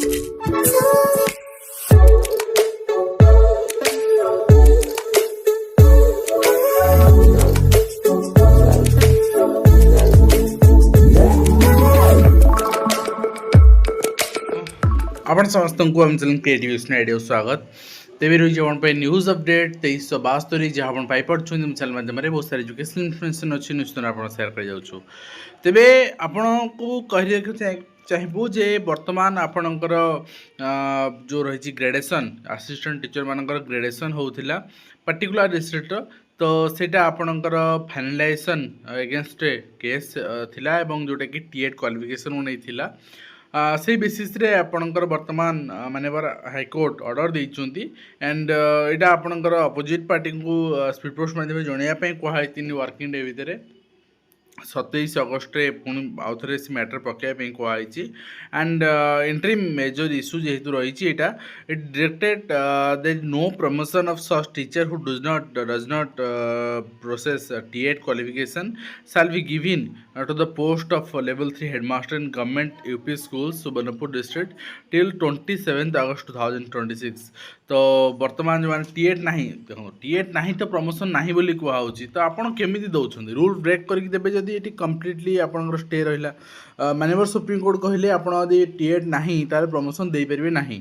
आपण समस्त को आम चैनल क्रिएटिव आइडिया स्वागत तेज रही आप न्यूज अपडेट 2372 जहाँ आप पाइपे चैनल माध्यम बहुत सारी एजुकेशन इनफर्मेशन अच्छी निश्चित आप सेयार कर तेरे आपण को कही चाहबू जे बर्तमान आपणकर जो रही ग्रेजुएशन असिस्टेंट टीचर मानकर ग्रेजुएशन होता पर्टिकुलर डिस्ट्रिक्ट तो सेटा आपणकर फाइनलाइजेशन एगेंस्ट केस थिला एवं जोटा कि टीएड क्वालिफिकेशन नहीं से बेसिस रे आपणकर वर्तमान मानवर हाईकोर्ट ऑर्डर देइचंती एंड एटा आपणकर अपोजिट पार्टी को स्पीड पोस्ट माध्यम जणाइबा कहई 3 वर्किंग डे भितर 27 अगस्ट पुणी आउ थे से मैटर पकड़ाई कहुई एंड इंटरिम मेजर इश्यू जेहेतु रही it directed there no promotion of such teacher who does not process TEd qualification shall be given to the post of level 3 headmaster in government UP schools Subarnapur district till 27 अगस्त 2026 तो वर्तमान जो मैंने टीएड नहीं देखो टीएड नहीं तो प्रमोशन नहीं बोली कहूँ तो आपड़ केमी दौरान रूल ब्रेक करके देवे जदि ये कम्प्लीटली आपंकर स्टे रहा माननीय सुप्रीम कोर्ट कहले आप टीएड नहीं तार प्रमोशन दे पारे नहीं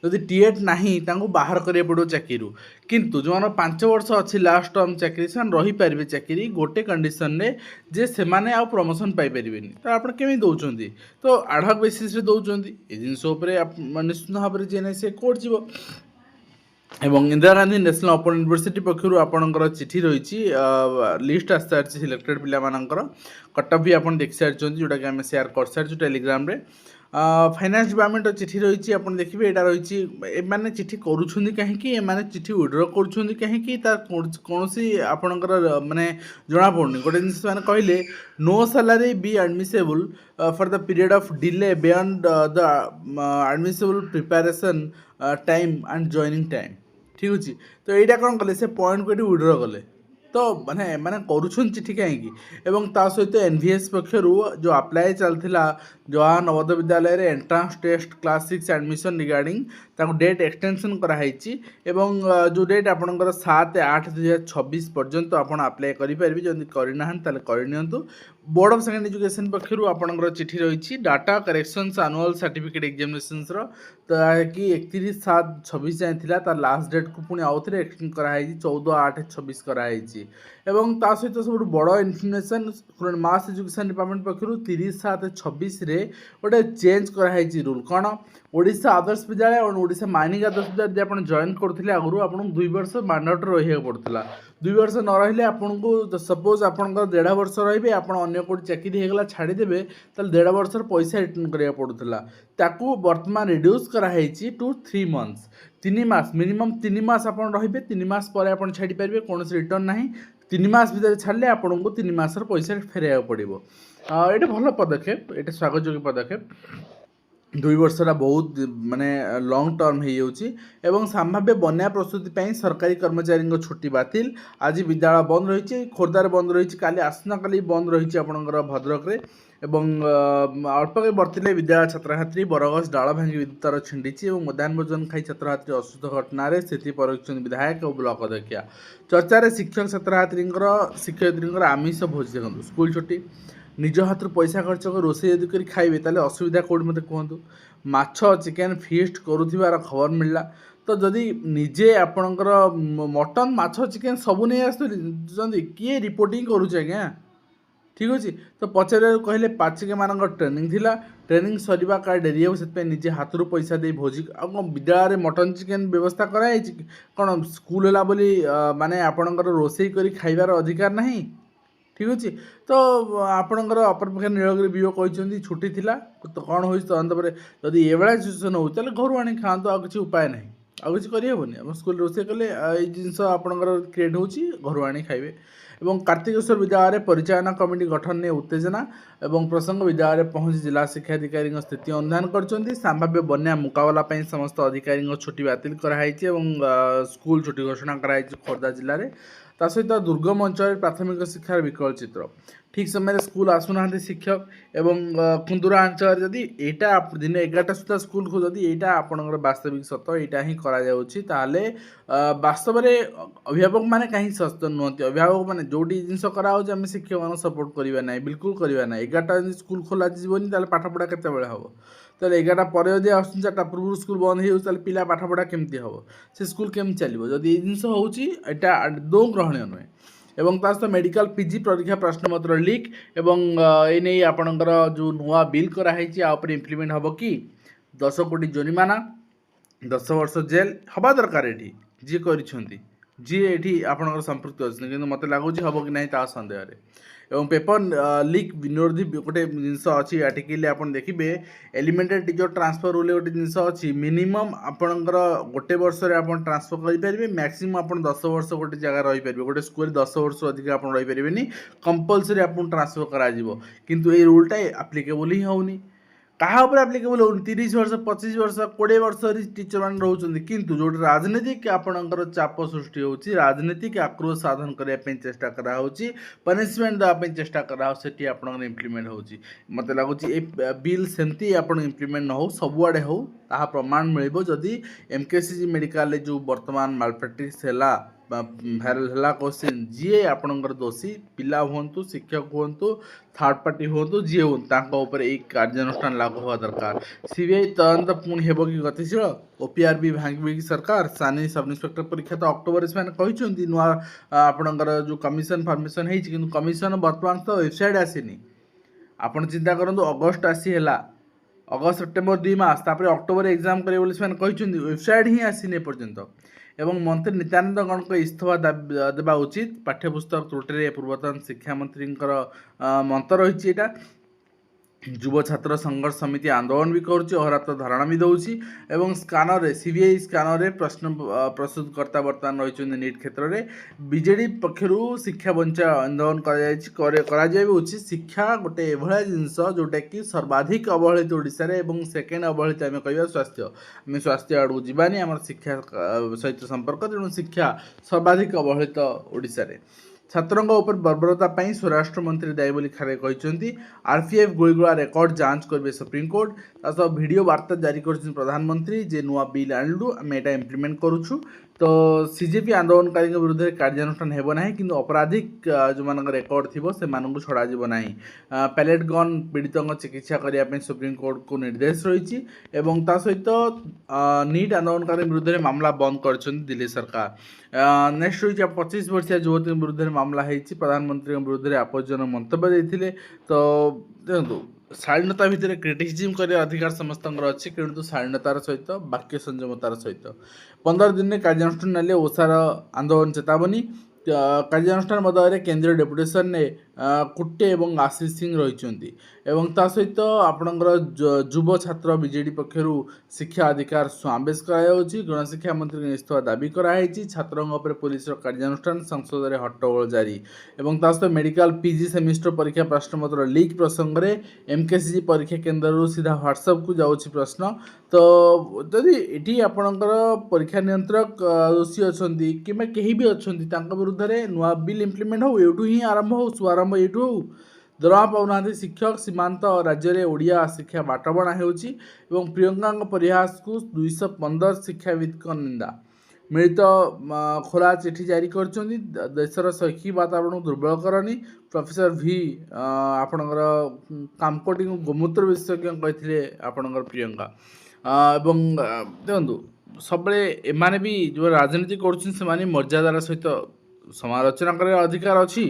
जदि टीएड नहीं बाहर करिया पड़ो चाकरी किंतु जो 5 वर्ष अच्छी लास्ट टर्म चाकरी से रही पारे चाकरी गोटे कंडीशन रे जे से माने आ प्रमोशन पाई पारे तो आप केमी दौरान तो आडहक बेसिस रे दौरान ये जिनस निश्चित भाव में जे से कोर्ट जीव एवं Indira Gandhi national open university पक्षर आपणकर चिठी रही लिस्ट आसी सारी सिलेक्टेड पिलाମାନଙ୍କର कटअप भी आप देखी सारी जोटा कि आम सेयार कर सारी टेलीग्राम रे फाइनान्स डिपार्टमेंट चिठी रही आप देखिए यहाँ रही मैंने चिठी करुँच कहीं चिठी विड्र करुँच कौन आपणकर माने जना पड़नी गोटे जिन मैंने कहले no salary be admissible for the period of delay beyond the admissible preparation time and joining time ठीक अच्छे तो यहाँ कौन कले से पॉइंट को विड्र कले तो माने माने करुछन चिठी कहीं एवं ता सहित एनवीएस पक्षर जो अप्लाई चलता जवाहर नवोदय विद्यालय रे entrance test class 6 admission regarding ताको डेट एक्सटेंशन कराई एवं जो डेट आपंकर 7/8/2026 पर्यंत आप अप्लाई करेंगे जब करना करनी बोर्ड ऑफ सेकेंडरी एजुकेशन पक्षर आपंकर चिठी रही data corrections annual certificate examinations कि 31/7/26 जाए था तार लास्ट डेट को पुणी आउ थे एक्सटेंड कराई 14/8/26 कराई एवं ता सहित सब बड़ information student mass education department पक्षर 30/7/26 गोटे चेंज कराई रूल कौन ओडिशा आदर्श विद्यालय और ओडिशा माइनिंग आदर्श विद्यालय आप जॉइन करते आगु आपको 2 वर्ष मैंडेटरी रहा पड़ता 2 वर्ष न रही आपको सपोज आपंकर 1.5 वर्ष रे आपड़ कोई चाकरी होगा छाड़देवे तो 1.5 वर्ष पैसा रिटर्न करा पड़ूला ताकू वर्तमान रिड्यूस कराई टू 3 मंथ्स 3 मास मिनिमम 3 मास आप रे 3 मास पर आप छाड़ी पारे कौन रिटर्न ना 3 मास भर छाड़े आपको 3 मास पैसा फेर पड़ो ये भल पदक्षेप ये स्वागत योग्य पदक्षेप 2 वर्षरा बहुत माने लॉन्ग टर्म हो संभाव्य बन्या प्रस्तुति सरकारी कर्मचारी छुट्टी बातिल आज विद्यालय बंद रही खोर्धार बंद रही काली आसना काली बंद रही आपंकर भद्रक रे एवं अल्प बर्तिले विद्यालय छात्र छात्री बरगछ डाल भांगी विद्युत तार छिंडी और मध्याह्न भोजन खाई छात्र छात्री असुस्थ घटन स्थिति परीक्षण विधायक और ब्लॉक अध्यक्षा चर्चार शिक्षक छात्र शिक्षयित्री आमिष भोज देखो स्कूल छुट्टी निज हाथ पैसा खर्च कर रोसे यदि कर खाइबे ताले असुविधा कौट मत कहतु माछ चिकेन फीस्ट करुथिबार खबर मिलला तो जदि निजे आपणकर मटन माछ चिकेन सबू नहीं आसुचंदी किए रिपोर्टिंग करुचे आज्ञा ठीक अच्छे तो पचार कहले पाचिके मान ट्रेनिंग थिला ट्रेनिंग सरीबा का डेरी हो से निजे हाथ रू पैसा दे भोजी विद्यालय मटन चिकेन व्यवस्था कराई कौन स्कूल है बोली माने आपणकर रोसे कर खाइबार अधिकार नहीं ठीक अच्छे तो आपणकर अपर पक्ष नीलगिरी बीओ कहते छुट्टी थिला तो कौन हो जदि ये सिचुएसन हो घर आनी खातु आ किसी उपाय ना आ कि करहबनी स्कूल रोसे कले ये जिनस आपणकर क्रिएट हो घर आनी खाइबे एवं कार्तिकेश्वर विद्यालय परिचालना कमिटी गठन ने उत्तेजना एवं प्रसंग विद्यालय पहुंच जिला शिक्षाधिकारी स्थिति अनुधान कर संभाव्य बन्या मुकाबला समस्त अधिकारी छुट्टी बातिल कराई स्कूल छुट्टी घोषणा कराई खोर्धा जिले में ता सहित दुर्गम अंचल प्राथमिक शिक्षार विकल चित्र ठीक समय स्कूल आसुना शिक्षक एवं कुंदुरा अंचल जदि यहाँ दिन 11टा सुधा स्कूल को जदि यहाँ आपंकर वास्तविक सत यहाँ ही कराने वास्तव में अभिभावक मैंने कहीं सचेतन नुहति अभिभावक मैंने जो जिनस कराने शिक्षक मान सपोर्ट करवा ना बिल्कुल करवा ना 11टा स्कूल खोल जीवन पाठपढ़ा केत हम तो 11टा पर जब आस 4टा पूर्व स्कूल बंद हो पिला पाठपढ़ा केमती हम से स्कूल केमी चलो जदि जिनस होटा दो ग्रहणीय नुहे एवं ता सहित मेडिकल पीजी परीक्षा प्रश्नपत्र लीक एवं एने आपणकर जो नुआ बिल कराई इम्प्लीमेंट हम कि 10 कोटी जोरिमाना 10 वर्ष जेल हवा दरकार ये जी कर जी ये आपणकर संपृक्त अच्छे कि मत लगुच हम कि ना ता सन्देह एवं पेपर लीक विरोधी गोटे जिनस अच्छी आर्टिकल आप देखिए एलिमेंटरी टीचर ट्रांसफर रूल गोटे जिनस अच्छी मिनिमम आपणकर गोटे वर्ष आप ट्रांसफर करेंगे मैक्सिमम आप 10 वर्ष गोटे जगह रही पारे गोटे स्कूल 10 वर्ष अधिक आप रही पारे कंपलसरी आप ट्रांसफर करा रूलटा आप्लिकेबल ही होनी कहा आप्लिकेबल हो 30 वर्ष 25 वर्ष 20 वर्ष टीचर मैंने रोचे किंतु जो राजनीतिक आपणकर चाप सृष्टि होची राजनीतिक आक्रोश साधन करने चेष्टा कराऊँगी पनिशमेंट देवाई चेष्टा कराऊँगी आप इम्प्लीमेंट होची मत लगुच बिल सेमती आप इम्प्लीमेंट न हो सबुआड़े हो ताहा प्रमाण मिल जदि एमकेसीजी मेडिकल जो वर्तमान मालप्राक्टिस है भाइराल है क्वेश्चन जी आपणकर दोषी पिला हूँ शिक्षक हूँ थर्ड पार्टी हूँ जी हूँ कार्यानुष्ठान लागू हवा दरकार सीबीआई तदंत पुणी हेब कि गतिशील ओपीआर भी भांगी सरकार सानी सब इन्स्पेक्टर परीक्षा तो अक्टोबर से कहते नुआ आपणकर जो कमिशन फर्मेसन हो कमिशन बर्तमान तो वेबसाइट आसीनी आपड़ चिंता करूँ अगस्ट आसी है अगस्ट सेप्टेम्बर 2 मास तापर अक्टोबर एग्जाम करेंगे कहते वेबसाइट ही आसीनी पर्यंत एवं मंत्री नित्यानंद गौड़ इस्तीफा देवा उचित पाठ्यपुस्तक त्रुटि पूर्वतन शिक्षा मंत्री मत रही है युव छात्र संघर्ष समिति आंदोलन भी करुच्ची अहरात्र धारणा भी दूसरी एवं स्कानर सीबीआई स्कानर प्रश्न प्रस्तुतकर्ता बर्तमान रही नीट क्षेत्र में बीजेडी पक्षर शिक्षा बंचा आंदोलन कर उचित शिक्षा गोटे एभलिया जिनस जोटा कि सर्वाधिक अवहेलित ओडिशा रे एवं सेकेंड अवहेलित आम कह स्वास्थ्य आम स्वास्थ्य आड़ जावानी आम शिक्षा सहित संपर्क तेणु शिक्षा सर्वाधिक अवहेलित ओडिशा रे छात्रों उपर बर्बरता स्वराष्ट्र मंत्री दायी बोली खारे कहते आरपीएफ गोलीगोला रेकर्ड जांच करेंगे सुप्रीमकोर्ट सह वीडियो वार्ता जारी कर प्रधानमंत्री जे नुआ बिल आणलु आम यहाँ इम्प्लीमेंट करुछु तो सीजेपी आंदोलनकारी विरुद्ध में कार्यानुष्ठान हेब ना कि अपराधिक जो मान रेकर्ड थी से छड़ा ना पैलेट गन पीड़ित चिकित्सा करने सुप्रीमकोर्ट को निर्देश रही सहित नीट आंदोलनकारी विरुद्ध में मामला बंद कर दिल्ली सरकार नेक्स्ट रही 25 वर्षीय युवती विरुद्ध में मामला है प्रधानमंत्री विरुद्ध में आपत्तिजनक मंतव्य देते तो देखो शालीनता भितर क्रिटिसिजम कर अधिकार समस्त अच्छी किंतु शालीनतार सहित वाक्य संयमतार सहित 15 दिन में कार्यानुष्ठान नेले ओसार आंदोलन चेतावनी कार्यानुष्ठान मदय केंद्रीय डेपुटेशन ने कुट्टे और आशीष सिंह रही सहित आपणकर युव छात्र बीजेडी पक्षर शिक्षा अधिकार समावेश गणशिक्षा मंत्री इस्तीफा दाबी कराई छात्रों पर पुलिस कार्यानुष्ठान संसद में हट्टगोल जारी सहित मेडिकल पीजी सेमिस्टर परीक्षा प्रश्नपत्र लीक प्रसंग में एमकेसीजी परीक्षा केन्द्र सीधा व्हाट्सएप को जाऊँगी प्रश्न तो जदि ये आपणकर परीक्षा नियंत्रक दोषी अच्छा कि कहीं भी अच्छा विरुद्ध में नुआ बिल इम्प्लीमेंट हो यूँ ही आरंभ हो शुभारंभ यूँ हो दरमा पाऊना शिक्षक सीमांत राज्य में ओडिया शिक्षा बाटबणा हो प्रियंका परिहास को 215 शिक्षाविद निंदा मिलित खोला चिठी जारी कर देशर शैक्षिक वातावरण दुर्बल करनी प्रोफेसर भी आपणकर कामकोटी गोमूत्र विशेषज्ञ कहते आपणकर प्रियंका देखो सब एमाने भी जो राजनीति कर मर्यादार सहित समालोचना कर अधिकार अच्छी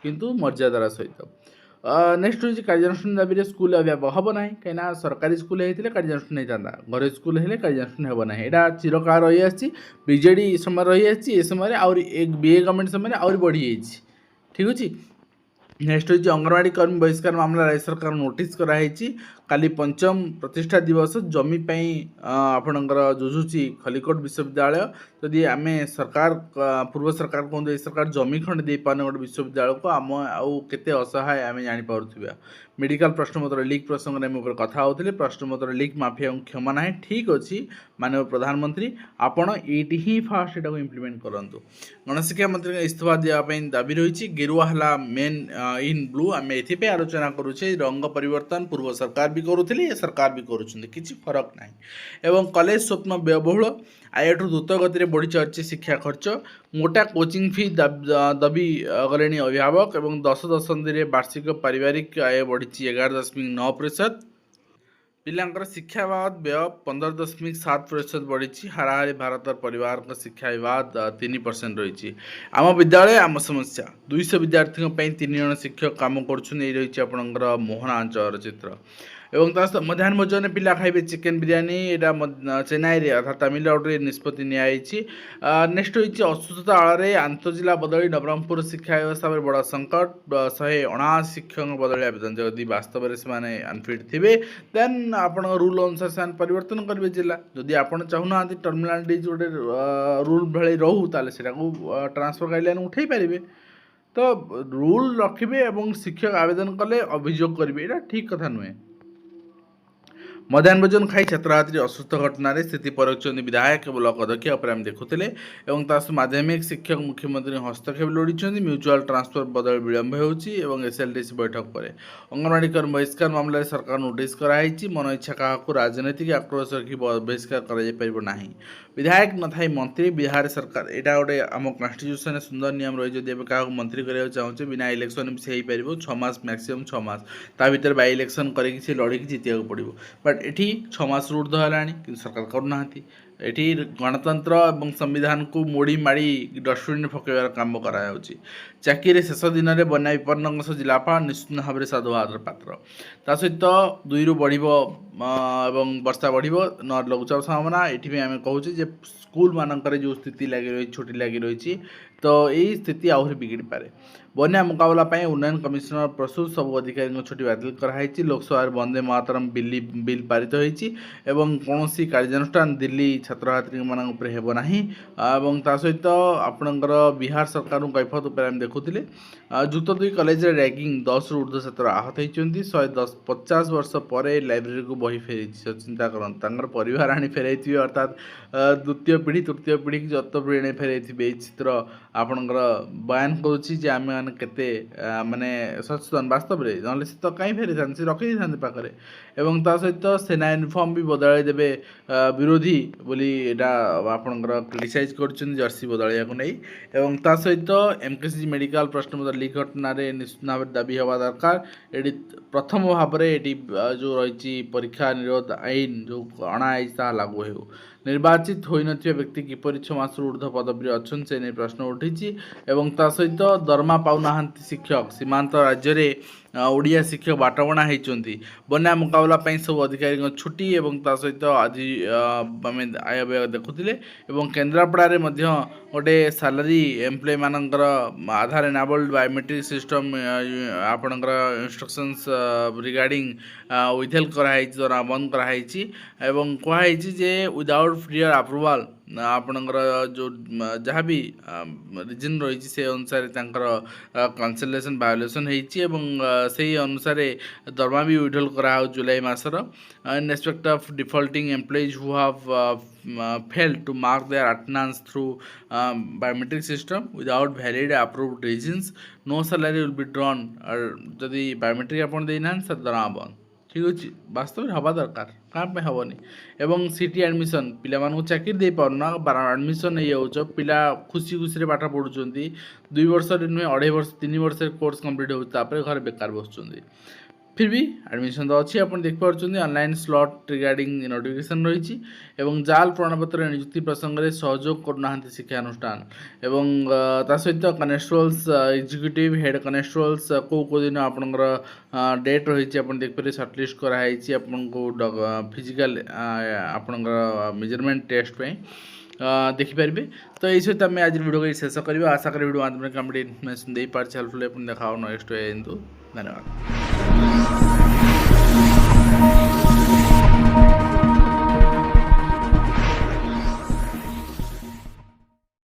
किंतु मर्यादार सहित नेक्स्ट रही कार्यानुष्ठान दाबी स्कूल अव्यापक हम ना कहीं सरकारी स्कूल होते कार्यानुष्ठान होता घरे स्कूल है कार्यानुष्ठान हम ना यहाँ चिरकाल रही आसी बीजेडी समय रही आसी समय आउरी एक बीए गवर्नमेंट समय आउरी बढ़ी जाइए ठीक अच्छे नेक्स्ट रही अंगनवाड़ी कर्मी बहिष्कार मामला राज्य सरकार नोटिस कराई काली पंचम प्रतिष्ठा दिवस जमी आपणकर जुझुची खलिकोट विश्वविद्यालय जदि आम सरकार पूर्व सरकार कहते सरकार जमी खंड दे पाने गोटे विश्वविद्यालय को आम आउ के असहाय आम जापा मेडिकल प्रश्नपत्र लीक प्रसंग में कथा होते प्रश्नपत्र लीक माफिया क्षमा ना ठीक अच्छी माननीय प्रधानमंत्री आपण ये ही फास्ट यहाँ इम्प्लीमेंट करूँ गणशिक्षा मंत्री इस्तीफा देवाई दाबी रही गेरुआ है मेन इन ब्लू आम ए आलोचना करुचे रंग परिवर्तन पूर्व सरकार भी करुले सरकार भी करुँच फरक ना एवं कॉलेज स्वप्न व्ययबहुल आयठू द्रुत गति बढ़ी चलती शिक्षा खर्च मोटा कोचिंग फी दबी गले अभिभावक एवं 10 दशंधि वार्षिक पारिवारिक आय बढ़ी 11.9%। पिलांकर शिक्षा बाद व्यय 15.7% बढ़ी हाराहारी भारत परिवार शिक्षा विवाद 3% रही आम विद्यालय आम समस्या 200 विद्यार्थी 3 जन शिक्षक काम कर मोहनांचल चित्र एवं मध्याह्न भोजन पिला खाइबे चिकेन बिरियानी यहाँ चेन्नई अर्थात तमिलनाडु निष्पत्ति नियायछि। नेक्स्ट होइछि असुस्थता आଳରେ आंतजिला बदली नवरंगपुर शिक्षा व्यवस्था में बड़ा संकट 179 शिक्षक बदली आवेदन जदि वास्तव में से अनफिट थे देन आप रूल अनुसार से परिवर्तन करेंगे जिला जदि आप चाहूना टर्मिनाल डीज गोटे रूल भाई रहू ताले ट्रांसफर गाइडलाइन उठे पारे तो रूल रखिए और शिक्षक आवेदन कले अभियोग करेंगे यहाँ ठीक कथा नुहे। मध्याह्न भोजन खाई छात्र असुस्थ घटन स्थिति परखुं विधायक ब्लॉक अध्यक्ष उपर आम देखुले माध्यमिक शिक्षक मुख्यमंत्री हस्तक्षेप लोड़ी म्यूचुआल ट्रांसफर बदल विलंब होएसएलटीसी बैठक पर अंगनवाड़ी कर्मी बहिष्कार मामला सरकार नोटिस कराई मन इच्छा क्या राजनैतिक आक्रोश रखी बहिष्कार कर विधायक न था मंत्री बिहार सरकार यहाँ गोटे आम कन्स्टिट्यूशन सुंदर नियम रही जब क्या मंत्री कराया चाहूँचे बिना इलेक्शन से हो पार 6 मास मैक्सिमम 6 मास ता भर बाई इलेक्शन करके लड़की जीतिया पड़ो बट एटी 6 मास ऊर्ध है सरकार करना एटी गणतंत्र और संविधान को मोड़ी माड़ी डस्टबिन पकड़ काम कराया चाकरी शेष दिन में बन्या विपन्न जिलापाल निश्चित भाव में साधुवाद पात्र ता सहित 2 रु बढ़ वर्षा बढ़ न लघुचाप संभावना ये आम कहूँ स्कूल मानक जो स्थिति लगी रही छुट्टी लगी रही तो यही स्थिति आहरी बिगड़ पारे बन्या मुकाबला उन्नयन कमिशनर प्रसूत सब अधिकारी छुट्टी बातिल कराई लोकसभा वंदे मातरम बिल पारित होती कौन कार्यानुष्ठान दिल्ली छात्र छात्री माना सहित आपणकर बिहार सरकार कैफत उपर देखुले जुक्त 2 कॉलेज रैगिंग 10 रु ऊर्ध्व छात्र आहत होती 150 वर्ष पर लाइब्रेरी को बही फेरी चिंता कर परिवार आनी फेरई अर्थात द्वितीय पीढ़ी तृतीय पीढ़ी की जत पीढ़ी फेरई चित्र आपणकर बयान करुँचे केते माने सचेतन वास्तव में ना से तो कहीं फेरी था रखी था पाखे एवं ता सहित सेना यूनिफॉर्म भी बदल देवे विरोधी बोली यहाँ आपणकर क्रिटिसाइज कर जर्सी बदलिया को नहीं एवं ता सहित एमकेसीजी मेडिकल प्रश्नपत्र लीक घटन निश्चित भाव दाबी हवा दरकार ये प्रथम भाव में ये जो रही परीक्षा निरोध आईन जो अणाई लागू हो निर्वाचित हो व्यक्ति किपर 6 मास ऊर्ध्व पदवी अच्छा से नहीं प्रश्न उठी एवं ता सहित दरमा पाऊना शिक्षक सीमांत राज्य में ओडिया शिक्षक बाटबणा होती बन्या मुकाबला सब अधिकारी छुट्टी एवं ता सहित आज आम आय व्यय देखुले केन्द्रापड़ा गोटे सालारी एम्प्लॉय मानकर आधार एनाबल्ड बायोमेट्रिक सिस्टम आपणकर इंस्ट्रक्शंस रिगार्डिंग विथेल्ड कराई द्वारा बंद कराई कहुई जे विदाउट प्रियर अप्रूवाल आपणकर जो जहाँ भी रिजन रही से अनुसार कैंसलेशन वायोलेशन होती से अनुसार दरमा भी विड्रॉल करा जुलाई मासर in respect of defaulting employees who have failed to mark their attendance through biometric system without valid approved reasons no salary will be drawn और जदि बायोमेट्रिक आप देना सर दरमा बंद ठीक अच्छे वास्तव में हवा दरकार कहाँ हेनी एवं सीटी एडमिशन पिला चाकरी दे पारना एडमिशन हो पिला खुशी खुशी पाठ पढ़ुं 2 वर्ष नुहे 2.5 वर्ष 3 वर्ष कोर्स कंप्लीट हो घर बेकार बस फिर भी एडमिशन तो अच्छी आप देखिए ऑनलाइन स्लॉट रिगार्डिंग नोटिफिकेशन रही जाल प्रमाणपत्र नियुक्ति प्रसंग में सहयोग करना शिक्षानुष्ठान एवं ता सहित कनेस्टेबल्स एग्जीक्यूटिव हेड कनेस्टेबल्स को दिन आपणकर डेट रही आप देखिए सर्टलिस्ट कराई आपको फिजिकल आपणकर मेजरमेंट टेस्ट पे देखिपारे तो ये सहित आम आज वीडियो को शेष करवा आशा करी वीडियो माध्यम कमेडी इनफर्मेशन दे पार्छ हेल्पफुल देखा नेक्स्ट धन्यवाद।